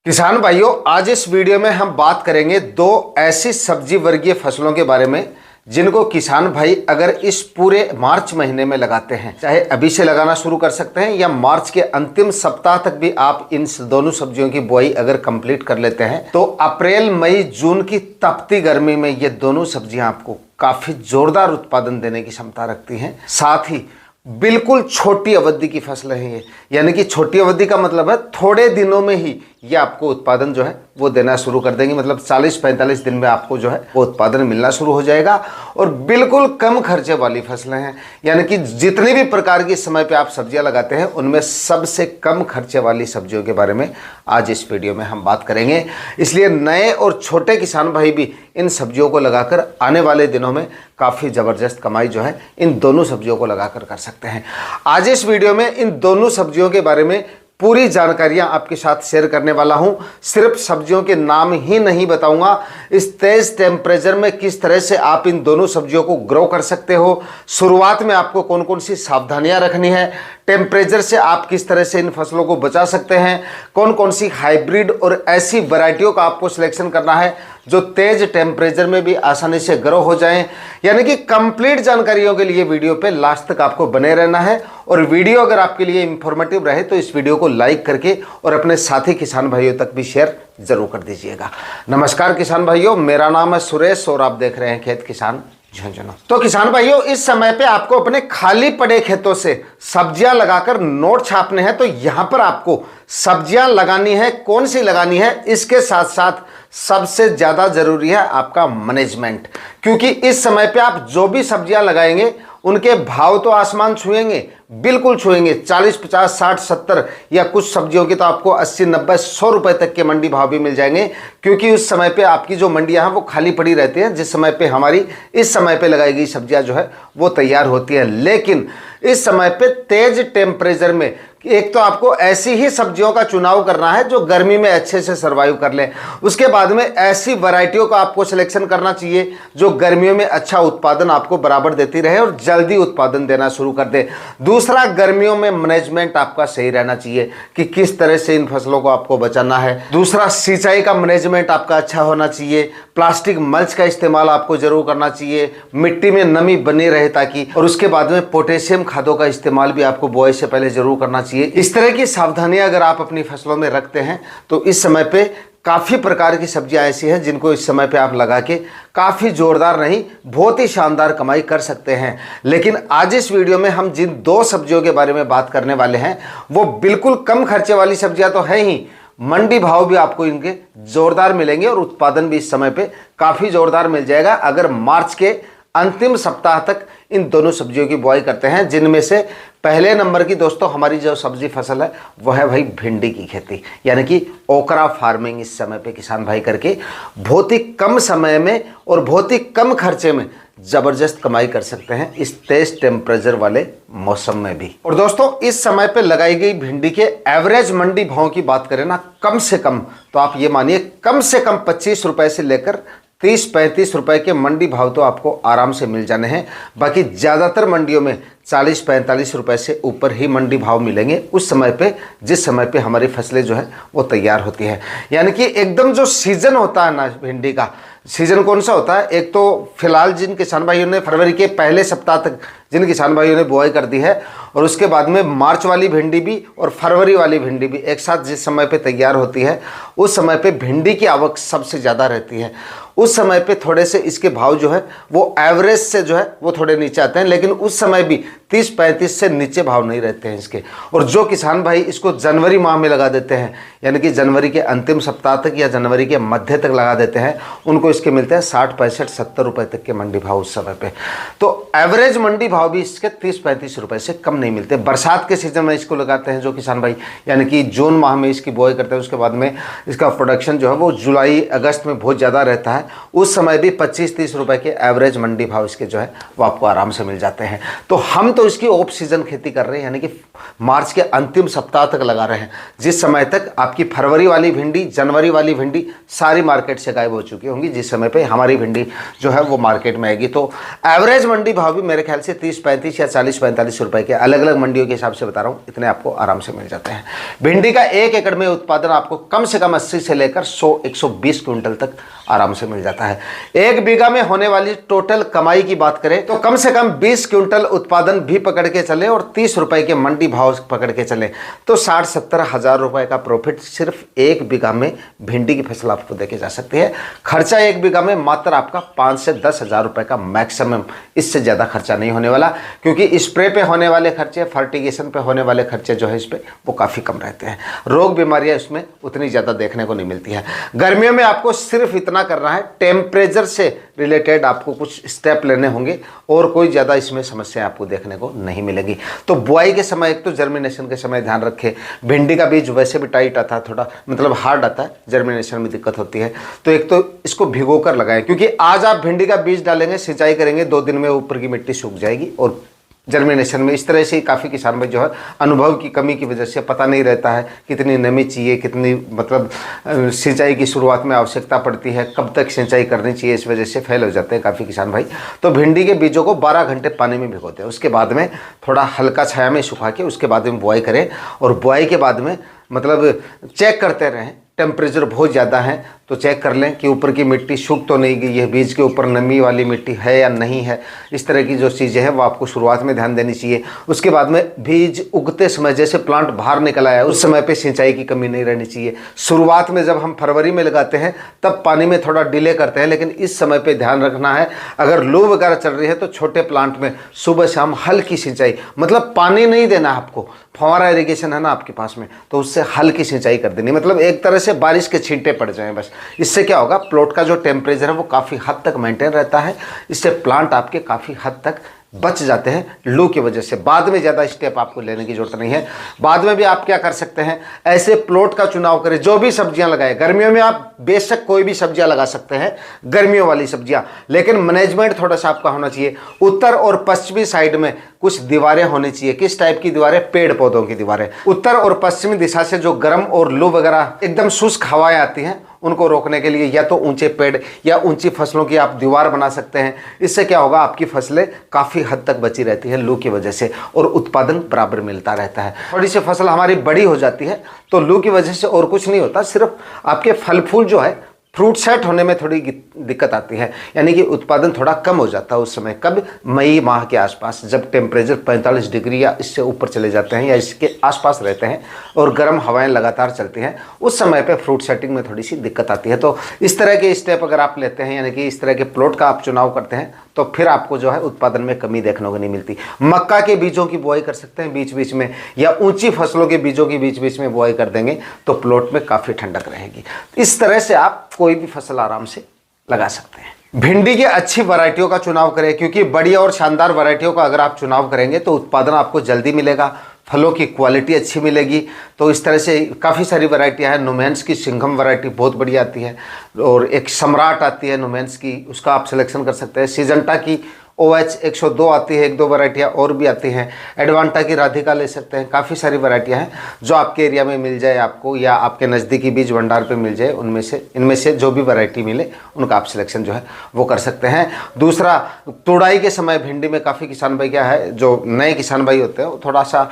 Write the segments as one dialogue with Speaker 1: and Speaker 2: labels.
Speaker 1: किसान भाइयों, आज इस वीडियो में हम बात करेंगे दो ऐसी सब्जी वर्गीय फसलों के बारे में जिनको किसान भाई अगर इस पूरे मार्च महीने में लगाते हैं, चाहे अभी से लगाना शुरू कर सकते हैं या मार्च के अंतिम सप्ताह तक भी आप इन दोनों सब्जियों की बुआई अगर कंप्लीट कर लेते हैं तो अप्रैल मई जून की तपती गर्मी में ये दोनों सब्जियां आपको काफी जोरदार उत्पादन देने की क्षमता रखती हैं। साथ ही बिल्कुल छोटी अवधि की फसलें हैं ये, यानी कि छोटी अवधि का मतलब है थोड़े दिनों में ही ये आपको उत्पादन जो है वो देना शुरू कर देंगे। मतलब 40-45 दिन में आपको जो है वो उत्पादन मिलना शुरू हो जाएगा और बिल्कुल कम खर्चे वाली फसलें हैं, यानी कि जितनी भी प्रकार की समय पे आप सब्जियां लगाते हैं उनमें सबसे कम खर्चे वाली सब्जियों के बारे में आज इस वीडियो में हम बात करेंगे। इसलिए नए और छोटे किसान भाई भी इन सब्जियों को लगाकर आने वाले दिनों में काफ़ी ज़बरदस्त कमाई जो है इन दोनों सब्जियों को लगाकर कर सकते हैं। आज इस वीडियो में इन दोनों सब्जियों के बारे में पूरी जानकारियां आपके साथ शेयर करने वाला हूं। सिर्फ सब्जियों के नाम ही नहीं बताऊंगा, इस तेज टेम्परेचर में किस तरह से आप इन दोनों सब्जियों को ग्रो कर सकते हो, शुरुआत में आपको कौन कौन सी सावधानियां रखनी है, टेम्परेचर से आप किस तरह से इन फसलों को बचा सकते हैं, कौन कौन सी हाइब्रिड और ऐसी वैरायटियों का आपको सिलेक्शन करना है जो तेज टेम्परेचर में भी आसानी से ग्रो हो जाएं। यानी कि कंप्लीट जानकारियों के लिए वीडियो पे लास्ट तक आपको बने रहना है। और वीडियो अगर आपके लिए इंफॉर्मेटिव रहे तो इस वीडियो को लाइक करके और अपने साथी किसान भाइयों तक भी शेयर जरूर कर दीजिएगा। नमस्कार किसान भाइयों, मेरा नाम है सुरेश और आप देख रहे हैं खेत किसान झुंझुनू। तो किसान भाइयों, इस समय पे आपको अपने खाली पड़े खेतों से सब्जियां लगाकर नोट छापने हैं। तो यहां पर आपको सब्जियां लगानी है, कौन सी लगानी है, इसके साथ साथ सबसे ज्यादा जरूरी है आपका मैनेजमेंट। क्योंकि इस समय पे आप जो भी सब्जियां लगाएंगे उनके भाव तो आसमान छुएंगे, बिल्कुल छुएंगे। 40, 50, 60, 70 या कुछ सब्जियों की तो आपको 80, 90, 100 रुपए तक के मंडी भाव भी मिल जाएंगे। क्योंकि उस समय पे आपकी जो मंडियां हैं वो खाली पड़ी रहती हैं, जिस समय पे हमारी इस समय पे लगाई गई सब्जियां जो है वो तैयार होती हैं। लेकिन इस समय पे तेज टेम्परेचर में एक तो आपको ऐसी ही सब्जियों का चुनाव करना है जो गर्मी में अच्छे से सर्वाइव कर ले। उसके बाद में ऐसी वैरायटियों का आपको सिलेक्शन करना चाहिए जो गर्मियों में अच्छा उत्पादन आपको बराबर देती रहे और जल्दी उत्पादन देना शुरू कर दे। दूसरा, गर्मियों में मैनेजमेंट आपका सही रहना चाहिए कि किस तरह से इन फसलों को आपको बचाना है। दूसरा, सिंचाई का मैनेजमेंट आपका अच्छा होना चाहिए। प्लास्टिक मल्च का इस्तेमाल आपको जरूर करना चाहिए, मिट्टी में नमी बनी रहे ताकि। और उसके बाद में पोटेशियम खादों का इस्तेमाल भी आपको बुआई से पहले जरूर करना चाहिए। इस तरह की सावधानियां अगर आप अपनी फसलों में रखते हैं तो इस समय पे काफ़ी प्रकार की सब्जियां ऐसी हैं जिनको इस समय पे आप लगा के काफ़ी जोरदार नहीं, बहुत ही शानदार कमाई कर सकते हैं। लेकिन आज इस वीडियो में हम जिन दो सब्जियों के बारे में बात करने वाले हैं वो बिल्कुल कम खर्चे वाली सब्जियां तो है ही, मंडी भाव भी आपको इनके जोरदार मिलेंगे और उत्पादन भी इस समय पे काफ़ी जोरदार मिल जाएगा अगर मार्च के अंतिम सप्ताह तक इन दोनों सब्जियों की बुआई करते हैं। जिनमें से पहले नंबर की दोस्तों हमारी जो सब्जी फसल है वो है भाई भिंडी की खेती, यानी कि ओकरा फार्मिंग इस समय पे किसान भाई करके बहुत ही कम समय में और बहुत ही कम खर्चे में जबरदस्त कमाई कर सकते हैं इस तेज टेम्परेचर वाले मौसम में भी। और दोस्तों, इस समय पे लगाई गई भिंडी के एवरेज मंडी भाव की बात करें ना, कम से कम तो आप ये मानिए कम से कम 25 रुपए से लेकर 30-35 रुपए के मंडी भाव तो आपको आराम से मिल जाने हैं। बाकी ज़्यादातर मंडियों में 40-45 रुपए से ऊपर ही मंडी भाव मिलेंगे उस समय पे जिस समय पे हमारी फसलें जो है वो तैयार होती हैं। यानी कि एकदम जो सीजन होता है ना भिंडी का, सीजन कौन सा होता है, एक तो फिलहाल जिन किसान भाइयों ने फरवरी के पहले सप्ताह तक जिन किसान भाइयों ने बुआई कर दी है और उसके बाद में मार्च वाली भिंडी भी और फरवरी वाली भिंडी भी एक साथ जिस समय पे तैयार होती है उस समय पे भिंडी की आवक सबसे ज़्यादा रहती है। उस समय पे थोड़े से इसके भाव जो है वो एवरेज से जो है वो थोड़े नीचे आते हैं, लेकिन उस समय भी 30-35 से नीचे भाव नहीं रहते हैं इसके। और जो किसान भाई इसको जनवरी माह में लगा देते हैं, यानी कि जनवरी के अंतिम सप्ताह तक या जनवरी के मध्य तक लगा देते हैं, उनको इसके मिलते हैं 60, 65, 70 रुपए तक के मंडी भाव उस समय पे। तो एवरेज मंडी भाव भी इसके 30-35 रुपए से कम नहीं मिलते। बरसात के सीजन में इसको लगाते हैं जो किसान भाई, यानी कि जून माह में इसकी बुआई करते हैं, उसके बाद में इसका प्रोडक्शन जो है वो जुलाई अगस्त में बहुत ज़्यादा रहता है। उस समय भी 25-30 रुपए के एवरेज मंडी भाव इसके जो है वो आपको आराम से मिल जाते हैं। तो हम तो इसकी ऑफ सीजन खेती कर रहे हैं, यानी कि मार्च के अंतिम सप्ताह तक लगा रहे हैं, जिस समय तक आपकी फरवरी वाली भिंडी, जनवरी वाली भिंडी सारी मार्केट से गायब हो चुकी होंगी, जिस समय पे हमारी भिंडी जो है वो मार्केट में आएगी। तो एवरेज मंडी भाव भी मेरे ख्याल से 30-35 या 40-45 रुपए के, अलग अलग मंडियों के हिसाब से बता रहा हूँ, इतने आपको आराम से मिल जाते हैं। भिंडी का 1 एकड़ में उत्पादन आपको कम से कम 80 से लेकर 100-120 क्विंटल तक आराम से मिल जाता है। 1 बीघा में होने वाली टोटल कमाई की बात करें तो कम से कम 20 क्विंटल उत्पादन भी पकड़ के चले और 30 रुपए के मंडी भाव पकड़ के चले तो 60-70 हजार रुपए का प्रॉफिट सिर्फ 1 बीघा में भिंडी की फसल आपको देके जा सकती है। खर्चा 1 बीघा में मात्र आपका 5 से 10 हजार रुपए का मैक्सिमम, इससे ज्यादा खर्चा नहीं होने वाला, क्योंकि स्प्रे पे होने वाले खर्चे, फर्टिगेशन पे होने वाले खर्चे जो है इस पे वो काफी कम रहते हैं। रोग बीमारियां इसमें उतनी ज्यादा देखने को नहीं मिलती है। गर्मियों में आपको सिर्फ इतना करना है, टेम्परेचर से रिलेटेड आपको कुछ स्टेप लेने होंगे और कोई ज़्यादा इसमें समस्या आपको देखने को नहीं मिलेगी। तो बुआई के समय एक तो जर्मिनेशन के समय ध्यान रखें। भिंडी का बीज वैसे भी टाइट आता है, थोड़ा मतलब हार्ड आता है, जर्मिनेशन में दिक्कत होती है। तो एक तो इसको भिगो कर लगाएं, क्योंकि आज आप भिंडी का बीज डालेंगे, सिंचाई करेंगे, 2 दिन में ऊपर की मिट्टी सूख जाएगी और जर्मिनेशन में इस तरह से काफ़ी किसान भाई जो है अनुभव की कमी की वजह से पता नहीं रहता है कितनी नमी चाहिए, कितनी मतलब सिंचाई की शुरुआत में आवश्यकता पड़ती है, कब तक सिंचाई करनी चाहिए, इस वजह से फेल हो जाते हैं काफ़ी किसान भाई। तो भिंडी के बीजों को 12 घंटे पानी में भिगोते हैं, उसके बाद में थोड़ा हल्का छाया में सुखा के उसके बाद में बुआई करें और बुआई के बाद में मतलब चेक करते रहें। टेम्परेचर बहुत ज़्यादा है तो चेक कर लें कि ऊपर की मिट्टी सूख तो नहीं गई है, बीज के ऊपर नमी वाली मिट्टी है या नहीं है। इस तरह की जो चीज़ें हैं वो आपको शुरुआत में ध्यान देनी चाहिए। उसके बाद में बीज उगते समय, जैसे प्लांट बाहर निकल आया, उस समय पे सिंचाई की कमी नहीं रहनी चाहिए। शुरुआत में जब हम फरवरी में लगाते हैं तब पानी में थोड़ा डिले करते हैं, लेकिन इस समय पर ध्यान रखना है, अगर लू वगैरह चल रही है तो छोटे प्लांट में सुबह शाम हल्की सिंचाई, मतलब पानी नहीं देना आपको, फव्वारा इरिगेशन है ना आपके पास में, तो उससे हल्की सिंचाई कर देनी, मतलब एक तरह से बारिश के छींटे पड़ जाएं बस। इससे क्या होगा, प्लॉट का जो टेम्परेचर है वो काफ़ी हद तक मेंटेन रहता है। इससे प्लांट आपके काफ़ी हद तक बच जाते हैं लू की वजह से। बाद में ज़्यादा स्टेप आपको लेने की जरूरत नहीं है। बाद में भी आप क्या कर सकते हैं, ऐसे प्लॉट का चुनाव करें जो भी सब्जियां लगाएं। गर्मियों में आप बेशक कोई भी सब्जियां लगा सकते हैं, गर्मियों वाली सब्जियां, लेकिन मैनेजमेंट थोड़ा सा आपका होना चाहिए। उत्तर और पश्चिमी साइड में कुछ दीवारें होनी चाहिए। किस टाइप की दीवारें? पेड़ पौधों की दीवारें। उत्तर और पश्चिमी दिशा से जो गर्म और लू वगैरह एकदम शुष्क हवाएं आती हैं उनको रोकने के लिए या तो ऊंचे पेड़ या ऊंची फसलों की आप दीवार बना सकते हैं। इससे क्या होगा, आपकी फसलें काफ़ी हद तक बची रहती है लू की वजह से और उत्पादन बराबर मिलता रहता है। थोड़ी सी फसल हमारी बड़ी हो जाती है तो लू की वजह से और कुछ नहीं होता, सिर्फ आपके फल फूल जो है, फ्रूट सेट होने में थोड़ी दिक्कत आती है, यानी कि उत्पादन थोड़ा कम हो जाता है उस समय। कब? मई माह के आसपास, जब टेम्परेचर 45 डिग्री या इससे ऊपर चले जाते हैं या इसके आसपास रहते हैं और गर्म हवाएं लगातार चलती हैं, उस समय पे फ्रूट सेटिंग में थोड़ी सी दिक्कत आती है। तो इस तरह के स्टेप अगर आप लेते हैं, यानी कि इस तरह के प्लॉट का आप चुनाव करते हैं, तो फिर आपको जो है उत्पादन में कमी देखने को नहीं मिलती। मक्का के बीजों की बुआई कर सकते हैं बीच बीच में, या ऊंची फसलों के बीजों की बीच बीच में बुआई कर देंगे तो प्लॉट में काफ़ी ठंडक रहेगी। इस तरह से आप कोई भी फसल आराम से लगा सकते हैं। भिंडी की अच्छी वैरायटियों का चुनाव करें, क्योंकि बढ़िया और शानदार वैरायटियों का अगर आप चुनाव करेंगे तो उत्पादन आपको जल्दी मिलेगा, फलों की क्वालिटी अच्छी मिलेगी। तो इस तरह से काफ़ी सारी वैरायटियां हैं। नुमेंस की सिंघम वैरायटी बहुत बढ़िया आती है और एक सम्राट आती है नुमेंस की, उसका आप सिलेक्शन कर सकते हैं। सिजंटा की OH 102 आती है, 1-2 वैरायटियाँ और भी आती हैं। एडवांटा की राधिका ले सकते हैं। काफ़ी सारी वैरायटियाँ हैं जो आपके एरिया में मिल जाए आपको, या आपके नज़दीकी बीज भंडार पे मिल जाए, इनमें से जो भी वैरायटी मिले उनका आप सिलेक्शन जो है वो कर सकते हैं। दूसरा, तुड़ाई के समय भिंडी में काफ़ी किसान भाई क्या है, जो नए किसान भाई होते हैं वो थोड़ा सा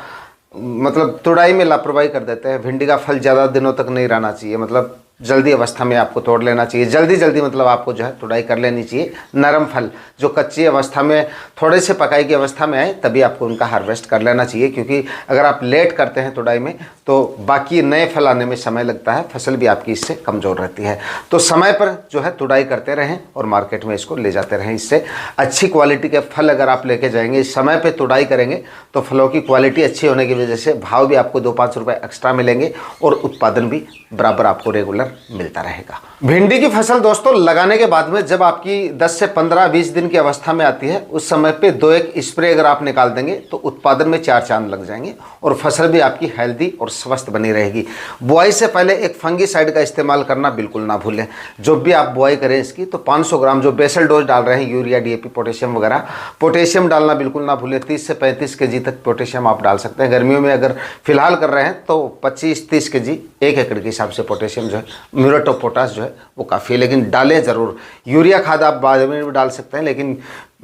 Speaker 1: मतलब तुड़ाई में लापरवाही कर देते हैं। भिंडी का फल ज़्यादा दिनों तक नहीं रहना चाहिए, मतलब जल्दी अवस्था में आपको तोड़ लेना चाहिए। जल्दी मतलब आपको जो है तुड़ाई कर लेनी चाहिए। नरम फल जो कच्ची अवस्था में, थोड़े से पकाई की अवस्था में आए तभी आपको उनका हार्वेस्ट कर लेना चाहिए, क्योंकि अगर आप लेट करते हैं तुड़ाई में तो बाकी नए फल आने में समय लगता है, फसल भी आपकी इससे कमज़ोर रहती है। तो समय पर जो है तुड़ाई करते रहें और मार्केट में इसको ले जाते रहें। इससे अच्छी क्वालिटी के फल अगर आप लेके जाएंगे, समय पर तुड़ाई करेंगे तो फलों की क्वालिटी अच्छी होने की वजह से भाव भी आपको 2-5 रुपये एक्स्ट्रा मिलेंगे और उत्पादन भी बराबर आपको रेगुलर रेगुलर मिलता रहेगा। भिंडी की फसल दोस्तों लगाने के बाद में जब आपकी 10 से 15-20 दिन की अवस्था में आती है, उस समय पे 2-1 स्प्रे अगर आप निकाल देंगे तो उत्पादन में 4 चांद लग जाएंगे और फसल भी आपकी हेल्दी और स्वस्थ बनी रहेगी। बुआई से पहले एक फंगीसाइड का इस्तेमाल करना बिल्कुल ना भूलें। जब भी आप बुआई करें इसकी तो 500 ग्राम जो बेसल डोज डाल रहे हैं, यूरिया, डीएपी, पोटेशियम वगैरह, पोटेशियम डालना बिल्कुल ना भूलें। 30 से 35 केजी तक पोटेशियम आप डाल सकते हैं। गर्मियों में अगर फिलहाल कर रहे हैं तो 25-30 केजी 1 एकड़ के हिसाब से पोटेशियम जो है, म्यूरेट ऑफ पोटाश जो है वो काफ़ी है, लेकिन डालें ज़रूर। यूरिया खाद आप बाद में भी डाल सकते हैं, लेकिन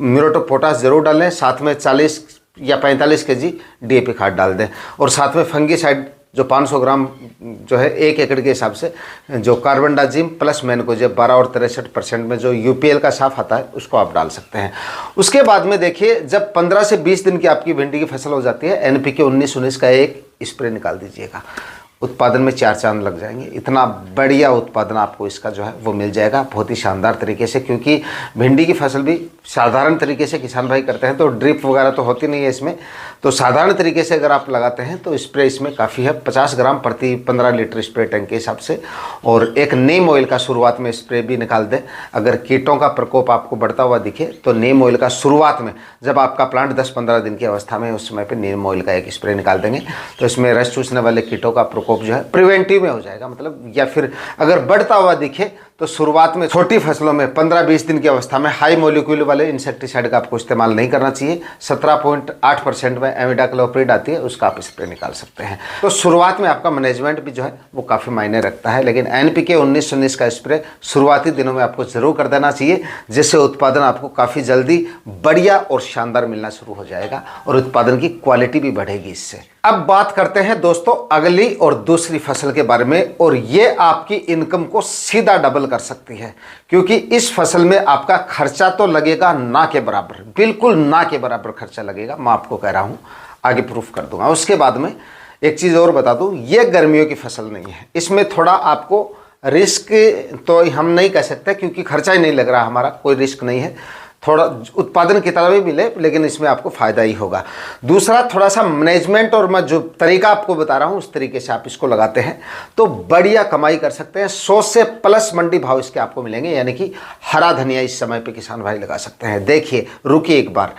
Speaker 1: म्यूरेट ऑफ पोटाश ज़रूर डालें। साथ में 40 या 45 केजी डीएपी खाद डाल दें और साथ में फंगीसाइड जो 500 ग्राम जो है 1 एकड़ के हिसाब से, जो कार्बनडाजिम प्लस मैनकोजेब 12 और 63% में जो यूपीएल का साफ आता है उसको आप डाल सकते हैं। उसके बाद में देखिए जब 15 से 20 दिन की आपकी भिंडी की फसल हो जाती है, एनपीके 19-19 का एक स्प्रे निकाल दीजिएगा। उत्पादन में 4 चांद लग जाएंगे। इतना बढ़िया उत्पादन आपको इसका जो है वो मिल जाएगा बहुत ही शानदार तरीके से, क्योंकि भिंडी की फसल भी साधारण तरीके से किसान भाई करते हैं तो ड्रिप वगैरह तो होती नहीं है इसमें। तो साधारण तरीके से अगर आप लगाते हैं तो स्प्रे इसमें काफ़ी है। 50 ग्राम प्रति 15 लीटर स्प्रे टैंक के हिसाब से। और एक नीम ऑयल का शुरुआत में स्प्रे भी निकाल दें। अगर कीटों का प्रकोप आपको बढ़ता हुआ दिखे तो नीम ऑयल का शुरुआत में, जब आपका प्लांट 10-15 दिन की अवस्था में, उस समय पर नीम ऑयल का एक स्प्रे निकाल देंगे तो इसमें रस चूसने वाले कीटों का प्रकोप जो है प्रिवेंटिव में हो जाएगा। मतलब या फिर अगर बढ़ता हुआ दिखे तो शुरुआत में छोटी फसलों में 15-20 दिन की अवस्था में हाई मोलिक्यूल वाले इंसेक्टिसाइड का आपको इस्तेमाल नहीं करना चाहिए। 17.8% में एमिडाक्लोप्रिड आती है, उसका आप स्प्रे निकाल सकते हैं। तो शुरुआत में आपका मैनेजमेंट भी जो है वो काफ़ी मायने रखता है, लेकिन एनपीके 19-19 का स्प्रे शुरुआती दिनों में आपको ज़रूर कर देना चाहिए, जिससे उत्पादन आपको काफ़ी जल्दी बढ़िया और शानदार मिलना शुरू हो जाएगा और उत्पादन की क्वालिटी भी बढ़ेगी इससे। अब बात करते हैं दोस्तों अगली और दूसरी फसल के बारे में, और ये आपकी इनकम को सीधा डबल कर सकती है, क्योंकि इस फसल में आपका खर्चा तो लगेगा ना के बराबर, बिल्कुल ना के बराबर खर्चा लगेगा। मैं आपको कह रहा हूं, आगे प्रूफ कर दूंगा। उसके बाद में एक चीज़ और बता दूं, ये गर्मियों की फसल नहीं है। इसमें थोड़ा आपको रिस्क तो हम नहीं कह सकते, क्योंकि खर्चा ही नहीं लग रहा, हमारा कोई रिस्क नहीं है। थोड़ा उत्पादन की तरह भी मिले, लेकिन इसमें आपको फ़ायदा ही होगा। दूसरा, थोड़ा सा मैनेजमेंट और मैं जो तरीका आपको बता रहा हूँ उस तरीके से आप इसको लगाते हैं तो बढ़िया कमाई कर सकते हैं। 100 से प्लस मंडी भाव इसके आपको मिलेंगे, यानी कि हरा धनिया इस समय पे किसान भाई लगा सकते हैं। देखिए, रुकिए एक बार,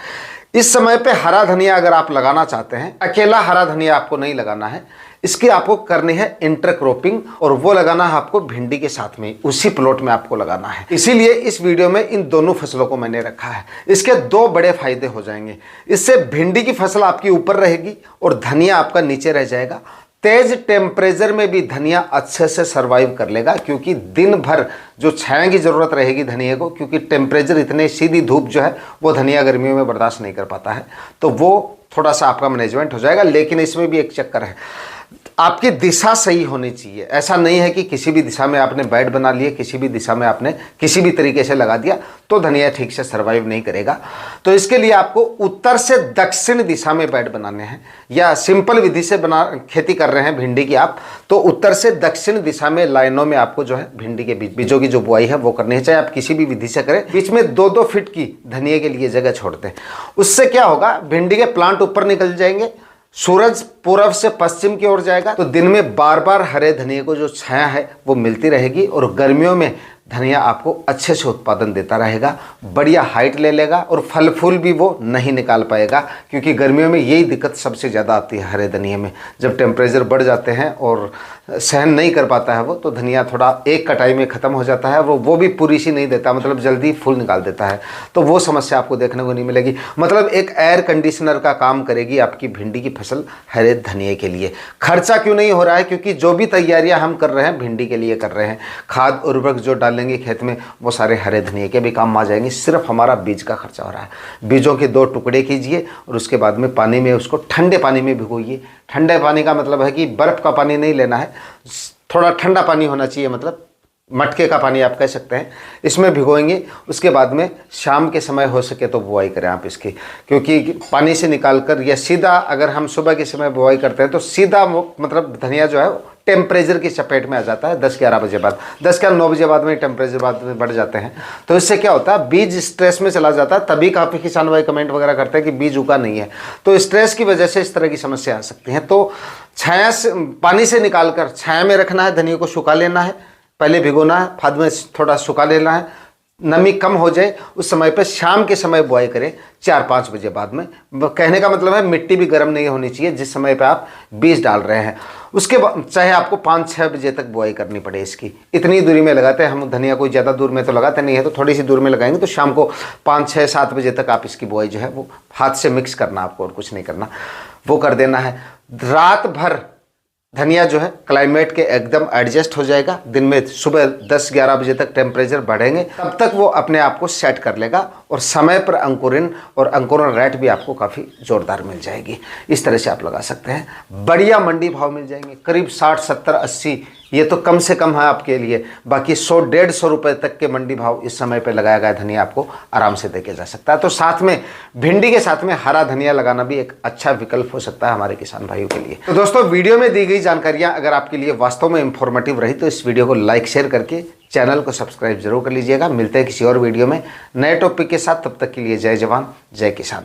Speaker 1: इस समय पे हरा धनिया अगर आप लगाना चाहते हैं, अकेला हरा धनिया आपको नहीं लगाना है, इसकी आपको करनी है इंटरक्रॉपिंग, और वो लगाना है आपको भिंडी के साथ में, उसी प्लॉट में आपको लगाना है। इसीलिए इस वीडियो में इन दोनों फसलों को मैंने रखा है। इसके 2 बड़े फायदे हो जाएंगे। इससे भिंडी की फसल आपकी ऊपर रहेगी और धनिया आपका नीचे रह जाएगा। तेज टेम्परेचर में भी धनिया अच्छे से सर्वाइव कर लेगा, क्योंकि दिन भर जो छाया की ज़रूरत रहेगी धनिया को, क्योंकि टेम्परेचर इतने, सीधी धूप जो है वो धनिया गर्मियों में बर्दाश्त नहीं कर पाता है, तो वो थोड़ा सा आपका मैनेजमेंट हो जाएगा। लेकिन इसमें भी एक चक्कर है, आपकी दिशा सही होनी चाहिए। ऐसा नहीं है कि किसी भी दिशा में आपने बेड बना लिए, किसी भी दिशा में आपने किसी भी तरीके से लगा दिया तो धनिया ठीक से सर्वाइव नहीं करेगा। तो इसके लिए आपको उत्तर से दक्षिण दिशा में बेड बनाने हैं, या सिंपल विधि से खेती कर रहे हैं भिंडी की आप, तो उत्तर से दक्षिण दिशा में लाइनों में आपको जो है भिंडी के बीजों की जो बुआई है वो करनी है। चाहे आप किसी भी विधि से करें, बीच में 2-2 फीट की धनिया के लिए जगह छोड़ दें। उससे क्या होगा, भिंडी के प्लांट ऊपर निकल जाएंगे, सूरज पूर्व से पश्चिम की ओर जाएगा, तो दिन में बार बार हरे धनिया को जो छाया है वो मिलती रहेगी, और गर्मियों में धनिया आपको अच्छे से उत्पादन देता रहेगा, बढ़िया हाइट ले लेगा, और फल फूल भी वो नहीं निकाल पाएगा, क्योंकि गर्मियों में यही दिक्कत सबसे ज़्यादा आती है हरे धनिया में। जब टेम्परेचर बढ़ जाते हैं और सहन नहीं कर पाता है वो, तो धनिया थोड़ा एक कटाई में ख़त्म हो जाता है, वो भी पूरी सी नहीं देता, मतलब जल्दी फूल निकाल देता है। तो वो समस्या आपको देखने को नहीं मिलेगी। मतलब एक एयर कंडीशनर का काम करेगी आपकी भिंडी की फसल हरे धनिया के लिए। खर्चा क्यों नहीं हो रहा है, क्योंकि जो भी तैयारियां हम कर रहे हैं भिंडी के लिए कर रहे हैं, खाद उर्वरक जो डालेंगे खेत में वो सारे हरे धनिया के भी काम आ जाएंगे। सिर्फ हमारा बीज का खर्चा हो रहा है। बीजों के 2 टुकड़े कीजिए और उसके बाद में पानी में उसको ठंडे पानी में भिगोइए। ठंडे पानी का मतलब है कि बर्फ़ का पानी नहीं लेना है, थोड़ा ठंडा पानी होना चाहिए, मतलब मटके का पानी आप कह सकते हैं। इसमें भिगोएंगे, उसके बाद में शाम के समय हो सके तो बुआई करें आप इसकी, क्योंकि पानी से निकालकर या सीधा अगर हम सुबह के समय बुआई करते हैं तो सीधा मतलब धनिया जो है टेम्परेचर की चपेट में आ जाता है 10-11 बजे बाद, 10-9 बजे बाद में टेम्परेचर बाद में बढ़ जाते हैं। तो इससे क्या होता है, बीज स्ट्रेस में चला जाता है। तभी काफ़ी किसान भाई कमेंट वगैरह करते हैं कि बीज उगा नहीं है, तो स्ट्रेस की वजह से इस तरह की समस्या आ सकती है। तो छाया से, पानी से निकाल कर छाया में रखना है, धनिया को सुखा लेना है, पहले भिगोना है, बाद में थोड़ा सुखा लेना है, नमी कम हो जाए उस समय पे शाम के समय बुआई करें 4-5 बजे बाद में। कहने का मतलब है मिट्टी भी गर्म नहीं होनी चाहिए जिस समय पे आप बीज डाल रहे हैं। उसके बाद चाहे आपको 5-6 बजे तक बुआई करनी पड़े इसकी, इतनी दूरी में लगाते हैं हम धनिया। कोई ज़्यादा दूर में तो लगाते नहीं है, तो थोड़ी सी दूर में लगाएंगे। तो शाम को 5-6-7 बजे तक आप इसकी बुआई जो है वो हाथ से मिक्स करना, आपको और कुछ नहीं करना, वो कर देना है। रात भर धनिया जो है क्लाइमेट के एकदम एडजस्ट हो जाएगा। दिन में सुबह 10-11 बजे तक टेम्परेचर बढ़ेंगे, तब तक वो अपने आप को सेट कर लेगा और समय पर अंकुरण और अंकुरण रेट भी आपको काफ़ी ज़ोरदार मिल जाएगी। इस तरह से आप लगा सकते हैं। बढ़िया मंडी भाव मिल जाएंगे, करीब 60, 70, 80, ये तो कम से कम है आपके लिए। बाकी 100-150 रुपये तक के मंडी भाव इस समय पे लगाया गया धनिया आपको आराम से देके जा सकता है। तो साथ में भिंडी के साथ में हरा धनिया लगाना भी एक अच्छा विकल्प हो सकता है हमारे किसान भाइयों के लिए। तो दोस्तों, वीडियो में दी गई जानकारियां अगर आपके लिए वास्तव में इंफॉर्मेटिव रही तो इस वीडियो को लाइक शेयर करके चैनल को सब्सक्राइब जरूर कर लीजिएगा। मिलते हैं किसी और वीडियो में नए टॉपिक के साथ, तब तक के लिए जय जवान जय किसान।